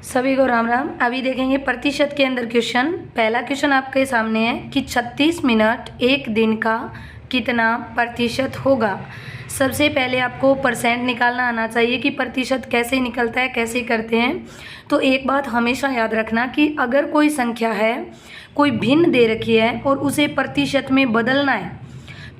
सभी को राम राम। अभी देखेंगे प्रतिशत के अंदर क्वेश्चन। पहला क्वेश्चन आपके सामने है कि 36 मिनट एक दिन का कितना प्रतिशत होगा। सबसे पहले आपको परसेंट निकालना आना चाहिए कि प्रतिशत कैसे निकलता है, कैसे करते हैं। तो एक बात हमेशा याद रखना कि अगर कोई संख्या है, कोई भिन्न दे रखी है और उसे प्रतिशत में बदलना है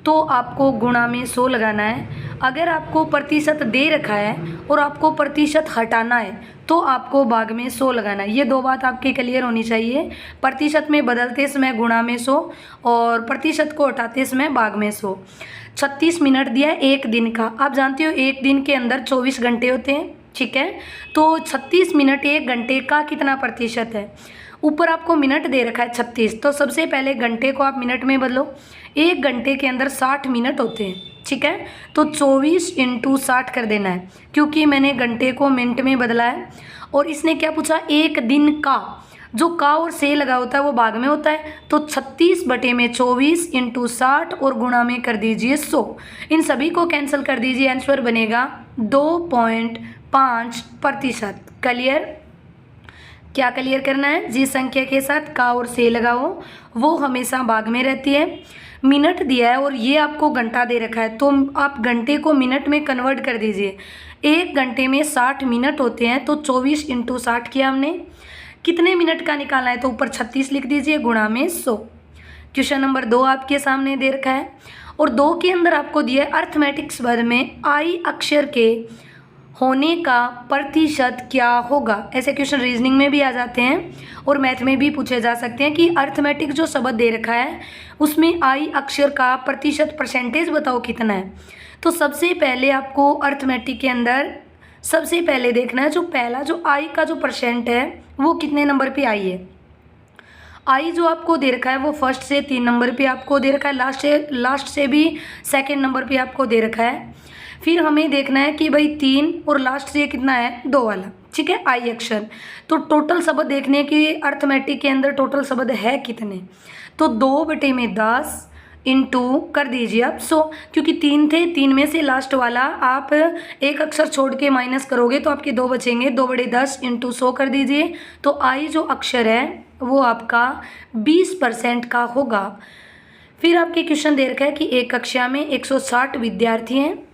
तो आपको गुणा में 100 लगाना है। अगर आपको प्रतिशत दे रखा है और आपको प्रतिशत हटाना है तो आपको भाग में 100 लगाना है। ये दो बात आपके क्लियर होनी चाहिए। प्रतिशत में बदलते समय गुणा में 100 और प्रतिशत को हटाते समय भाग में 100। 36 मिनट दिया है एक दिन का। आप जानते हो एक दिन के अंदर 24 घंटे होते हैं, ठीक है। तो 36 मिनट एक घंटे का कितना प्रतिशत है। ऊपर आपको मिनट दे रखा है 36, तो सबसे पहले घंटे को आप मिनट में बदलो। एक घंटे के अंदर 60 मिनट होते हैं, ठीक है। तो 24 × 60 कर देना है, क्योंकि मैंने घंटे को मिनट में बदला है। और इसने क्या पूछा, एक दिन का। जो का और से लगा होता है वो भाग में होता है। तो 36/24 × 60 और गुणा में कर दीजिए 100। इन सभी को कैंसिल कर दीजिए, आंसर बनेगा 2.5%। क्लियर। क्या क्लियर करना है, जिस संख्या के साथ का और से लगा हो वो हमेशा भाग में रहती है। मिनट दिया है और ये आपको घंटा दे रखा है, तो आप घंटे को मिनट में कन्वर्ट कर दीजिए। एक घंटे में 60 मिनट होते हैं, तो 24 × 60 किया हमने। कितने मिनट का निकालना है, तो ऊपर 36 लिख दीजिए गुणा में 100। क्वेश्चन नंबर 2 आपके सामने दे रखा है और 2 के अंदर आपको दिया है अर्थमेटिक्स वर्ग में आई अक्षर के होने का प्रतिशत क्या होगा। ऐसे क्वेश्चन रीजनिंग में भी आ जाते हैं और मैथ में भी पूछे जा सकते हैं कि अर्थमेटिक जो शब्द दे रखा है उसमें आई अक्षर का प्रतिशत परसेंटेज बताओ कितना है। तो सबसे पहले आपको अर्थमेटिक के अंदर सबसे पहले देखना है जो पहला जो आई का जो परसेंट है वो कितने नंबर पे आई है। आई जो आपको दे रखा है वो फर्स्ट से 3 नंबर पे आपको दे रखा है, लास्ट से भी सेकेंड नंबर पे आपको दे रखा है। फिर हमें देखना है कि भाई 3 और लास्ट से कितना है 2 वाला, ठीक है, आई अक्षर। तो टोटल शब्द देखने की अर्थमेटिक के अंदर टोटल शब्द है कितने, तो 2/10 इंटू कर दीजिए आप 100, क्योंकि 3 थे, 3 में से लास्ट वाला आप एक अक्षर छोड़ के माइनस करोगे तो आपके 2 बचेंगे। 2/10 इंटू 100 कर दीजिए, तो आई जो अक्षर है वो आपका 20% का होगा। फिर आपके क्वेश्चन दे रखा है कि एक कक्षा में 160 विद्यार्थी हैं,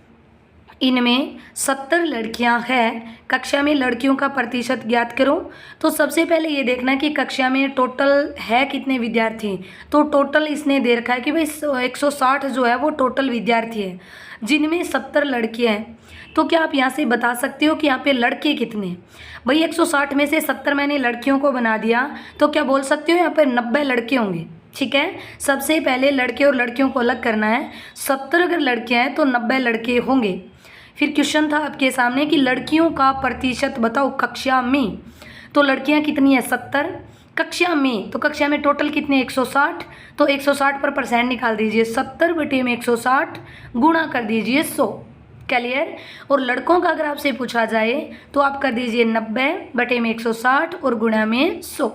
इनमें 70 लड़कियां हैं, कक्षा में लड़कियों का प्रतिशत ज्ञात करो। तो सबसे पहले ये देखना है कि कक्षा में टोटल है कितने विद्यार्थी। तो टोटल इसने दे रखा है कि भाई 160 जो है वो टोटल विद्यार्थी है, जिनमें 70 लड़कियां हैं। तो क्या आप यहाँ से बता सकते हो कि यहाँ पे लड़के कितने। भाई 160 में से 70 मैंने लड़कियों को बना दिया, तो क्या बोल सकते हो यहाँ पे 90 लड़के होंगे, ठीक है। सबसे पहले लड़के और लड़कियों को अलग करना है। 70 अगर लड़कियाँ हैं तो 90 लड़के होंगे। फिर क्वेश्चन था आपके सामने कि लड़कियों का प्रतिशत बताओ कक्षा में। तो लड़कियां कितनी है 70, कक्षा में तो कक्षा में टोटल कितने 160, तो 160 पर परसेंट निकाल दीजिए। 70/160 गुणा कर दीजिए 100। क्लियर। और लड़कों का अगर आपसे पूछा जाए तो आप कर दीजिए 90/160 और गुणा में 100।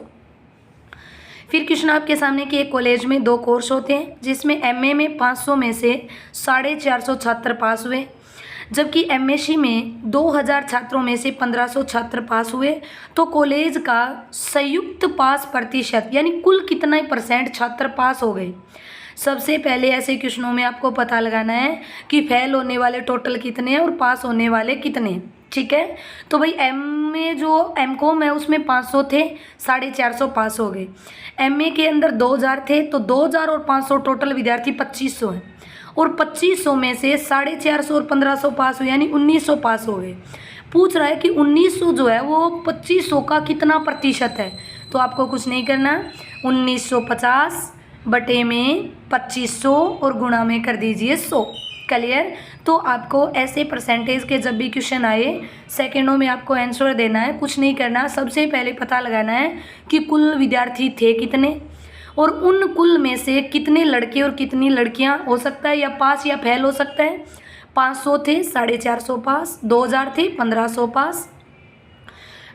फिर क्वेश्चन आपके सामने कि एक कॉलेज में 2 कोर्स होते हैं, जिसमें एमए में 500 में से 450 छात्र पास हुए, जबकि एमएससी में 2000 छात्रों में से 1500 छात्र पास हुए। तो कॉलेज का संयुक्त पास प्रतिशत यानी कुल कितना परसेंट छात्र पास हो गए। सबसे पहले ऐसे क्वेश्चनों में आपको पता लगाना है कि फेल होने वाले टोटल कितने हैं और पास होने वाले कितने, ठीक है। तो भाई एम में जो एमकॉम है उसमें 500 थे, 450 पास हो गए। एमए के अंदर 2000 थे, तो 2000 और 500 टोटल विद्यार्थी 2500 हैं, और 2500 में से 450 और 1500 पास हुए, यानी 1900 पास हो गए। पूछ रहा है कि 1900 जो है वो 2500 का कितना प्रतिशत है। तो आपको कुछ नहीं करना, 1950 बटे में 2500 और गुणा में कर दीजिए 100। क्लियर। तो आपको ऐसे परसेंटेज के जब भी क्वेश्चन आए सेकेंडों में आपको आंसर देना है, कुछ नहीं करना। सबसे पहले पता लगाना है कि कुल विद्यार्थी थे कितने और उन कुल में से कितने लड़के और कितनी लड़कियां हो सकता है या पास या फेल हो सकता है। 500 थे, 450 पास, 2000 थे, 1500 पास।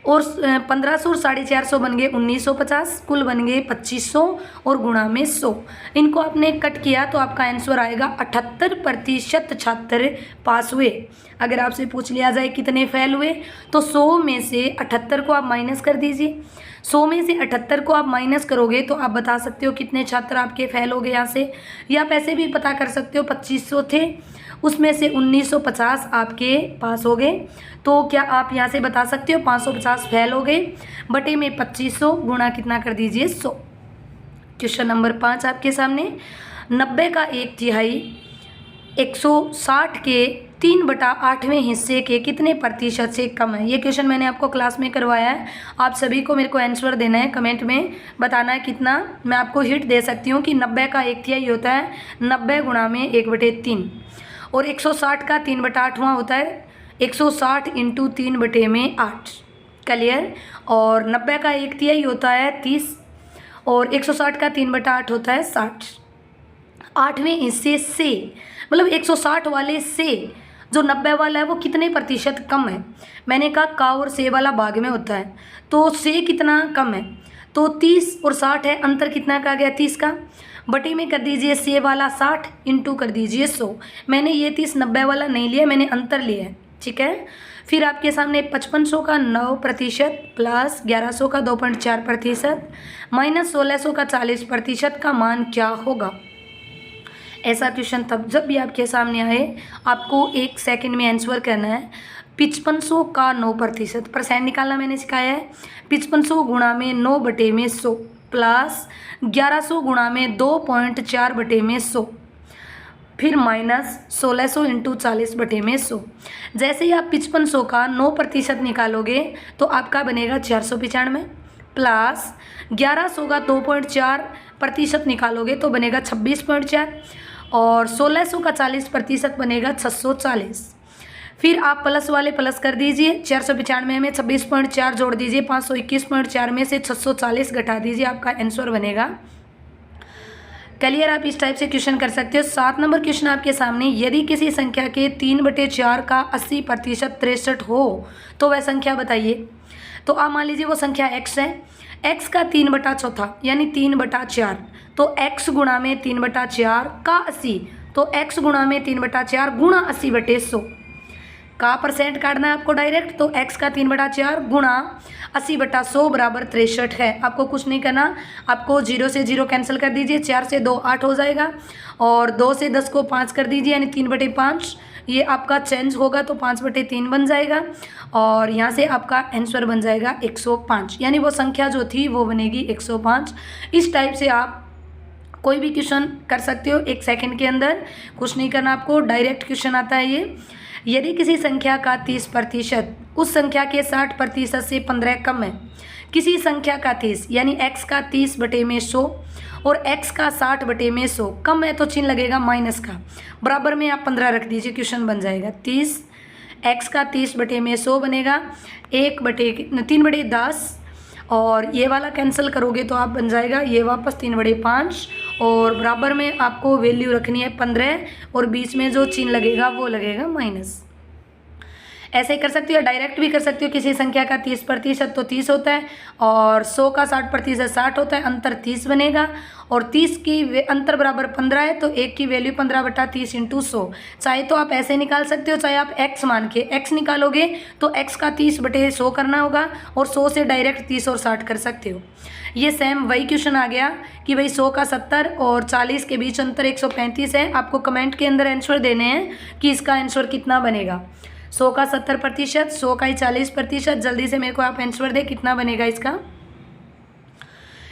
और 1500 और 450 बन गए 1950, कुल बन गए 2500 और गुणा में 100। इनको आपने कट किया तो आपका आंसर आएगा 78% छात्र पास हुए। अगर आपसे पूछ लिया जाए कितने फेल हुए तो 100 में से 78 को आप माइनस कर दीजिए। 100 में से 78 को आप माइनस करोगे तो आप बता सकते हो कितने छात्र आपके फेल हो गए यहाँ से, या आप ऐसे भी पता कर सकते हो 2500 थे उसमें से 1950 आपके पास हो गए। तो क्या आप यहाँ से बता सकते हो 550 फेल हो गए बटे में 2500 गुणा कितना कर दीजिए 100। क्वेश्चन नंबर 5 आपके सामने, 90 का 1/3 160 के 3/8वें हिस्से के कितने प्रतिशत से कम है। ये क्वेश्चन मैंने आपको क्लास में करवाया है। आप सभी को मेरे को आंसर देना है, कमेंट में बताना है कितना। मैं आपको हिंट दे सकती हूँ कि 90 का 1/3 होता है 90 गुणा में 1/3 और 160 का 3/8वां होता है 160 इंटू 3/8। क्लियर। और 90 का 1/3 होता है 30 और 160 का 3/8 होता है 60। 8वें हिस्से से मतलब 160 वाले से जो 90 वाला है वो कितने प्रतिशत कम है। मैंने कहा का और से वाला भाग में होता है तो से कितना कम है, तो 30 और 60 है, अंतर कितना का गया 30 का, बटे में कर दीजिए से वाला 60 इंटू कर दीजिए 100। मैंने ये 30 90 वाला नहीं लिया, मैंने अंतर लिया है, ठीक है। फिर आपके सामने 5500 का 9% प्लस 1100 का 2.4% माइनस 1600 का 40% का मान क्या होगा। ऐसा क्वेश्चन तब जब भी आपके सामने आए आपको 1 सेकंड में आंसर करना है। 5500 का 9% परसेंट निकालना मैंने सिखाया है। 5500 गुणा में 9 बटे में 100 प्लस 1100 गुणा में 2.4 बटे में 100 फिर माइनस 1600 इंटू 40 बटे में 100। जैसे ही आप 5500 का 9% निकालोगे तो आपका बनेगा 495 प्लस 1100 का 2.4% निकालोगे तो बनेगा 26.4 और 1600 का 40% बनेगा 640। फिर आप प्लस वाले प्लस कर दीजिए, 495 में 26.4 जोड़ दीजिए, 521.4 में से 640 घटा दीजिए, आपका आंसर बनेगा। क्लियर। आप इस टाइप से क्वेश्चन कर सकते हो। 7 नंबर क्वेश्चन आपके सामने, यदि किसी संख्या के 3/4 का 80% 63 हो तो वह संख्या बताइए। तो आप मान लीजिए वो संख्या x है, x का 3/4 यानी 3/4 तो x गुणा में 3/4 का 80 तो x गुणा में 3/4 गुणा 80/100 का परसेंट काटना है आपको डायरेक्ट। तो x का 3/4 गुणा 80/100 बराबर 63 है। आपको कुछ नहीं करना, आपको 0 से 0 कैंसिल कर दीजिए, 4 से 2 8 हो जाएगा और 2 से 10 को 5 कर दीजिए यानी 3/5 ये आपका चेंज होगा तो 5/3 बन जाएगा और यहाँ से आपका आंसर बन जाएगा 105 यानी वो संख्या जो थी वो बनेगी 105। इस टाइप से आप कोई भी क्वेश्चन कर सकते हो 1 सेकंड के अंदर, कुछ नहीं करना आपको, डायरेक्ट क्वेश्चन आता है ये। यदि किसी संख्या का 30% उस संख्या के 60% से 15 कम है, किसी संख्या का 30 यानी x का 30 बटे में 100 और x का 60 बटे में 100 कम है तो चिन्ह लगेगा माइनस का, बराबर में आप 15 रख दीजिए, क्वेश्चन बन जाएगा 30 x का 30 बटे में 100 बनेगा 3/10 और ये वाला कैंसिल करोगे तो आप बन जाएगा ये वापस 3/5 और बराबर में आपको वैल्यू रखनी है 15 और बीच में जो चिन्ह लगेगा वो लगेगा माइनस। ऐसे ही कर सकते हो, डायरेक्ट भी कर सकते हो। किसी संख्या का 30% तो 30 होता है और 100 का 60% 60 होता है, अंतर 30 बनेगा और 30 की अंतर बराबर 15 है तो 1 की वैल्यू 15/30 इंटू 100। चाहे तो आप ऐसे निकाल सकते हो, चाहे आप x मान के x निकालोगे तो x का 30/100 करना होगा और 100 से डायरेक्ट 30 और 60 कर सकते हो। ये सेम वही क्वेश्चन आ गया कि भाई 100 का 70 और 40 के बीच अंतर 135 है। आपको कमेंट के अंदर आंसर देने हैं कि इसका आंसर कितना बनेगा। 100 का 70%, 100 का 40%, जल्दी से मेरे को आप आंसर दे कितना बनेगा इसका।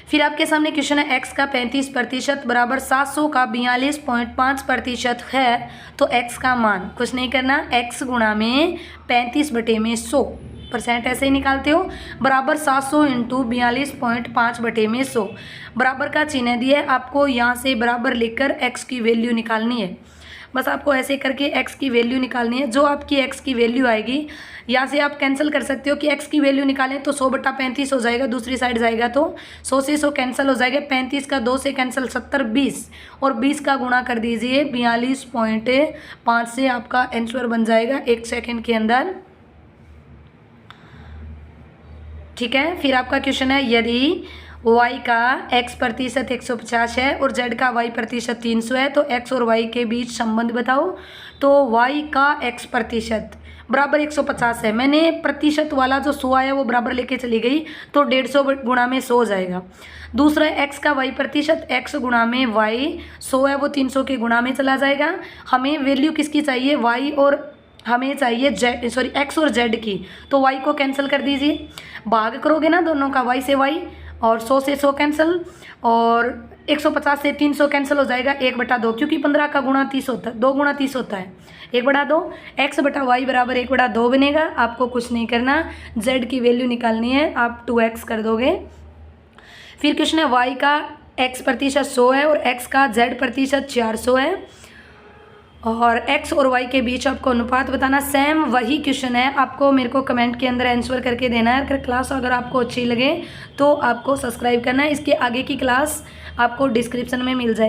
फिर आपके सामने क्वेश्चन है x का 35% बराबर 700 का 42.5% है तो x का मान, कुछ नहीं करना, x गुणा में 35 बटे में 100% ऐसे ही निकालते हो बराबर 700 इंटू 42.5 बटे में 100 बराबर का चिन्ह दिया है। आपको यहाँ से बराबर लिखकर x की वैल्यू निकालनी है। बस आपको ऐसे करके x की वैल्यू निकालनी है। जो आपकी x की वैल्यू आएगी यहाँ से आप कैंसिल कर सकते हो कि x की वैल्यू निकालें तो 100/35 हो जाएगा, दूसरी साइड जाएगा तो 100 से 100 कैंसिल हो जाएगा, 35 का 2 से कैंसिल 70 20 और 20 का गुणा कर दीजिए 42.5 से, आपका आंसर बन जाएगा 1 सेकंड के अंदर ठीक है। फिर आपका क्वेश्चन है, यदि y का x प्रतिशत 150 है और z का y प्रतिशत 300 है तो x और y के बीच संबंध बताओ। तो y का x प्रतिशत बराबर 150 है। मैंने प्रतिशत वाला जो 100 आया वो बराबर लेके चली गई, तो 150 गुणा में 100 हो जाएगा। दूसरा x का y प्रतिशत, x गुणा में y 100 है वो 300 के गुणा में चला जाएगा। हमें वैल्यू किसकी चाहिए, y और हमें चाहिए x और z की, तो y को कैंसिल कर दीजिए। भाग करोगे ना दोनों का, y से y और 100 से 100 कैंसिल, और 150 से 300 कैंसिल हो जाएगा 1/2, क्योंकि 15 का गुणा 30 होता है, 2 गुणा 30 होता है, 1/2। x बटा वाई बराबर 1/2 बनेगा। आपको कुछ नहीं करना, z की वैल्यू निकालनी है, आप 2x कर दोगे। फिर क्वेश्चन है, y का x प्रतिशत 100 है और x का z प्रतिशत 400 है और x और y के बीच आपको अनुपात बताना। सेम वही क्वेश्चन है, आपको मेरे को कमेंट के अंदर आंसर करके देना है। अगर क्लास अगर आपको अच्छी लगे तो आपको सब्सक्राइब करना है। इसके आगे की क्लास आपको डिस्क्रिप्शन में मिल जाएगी।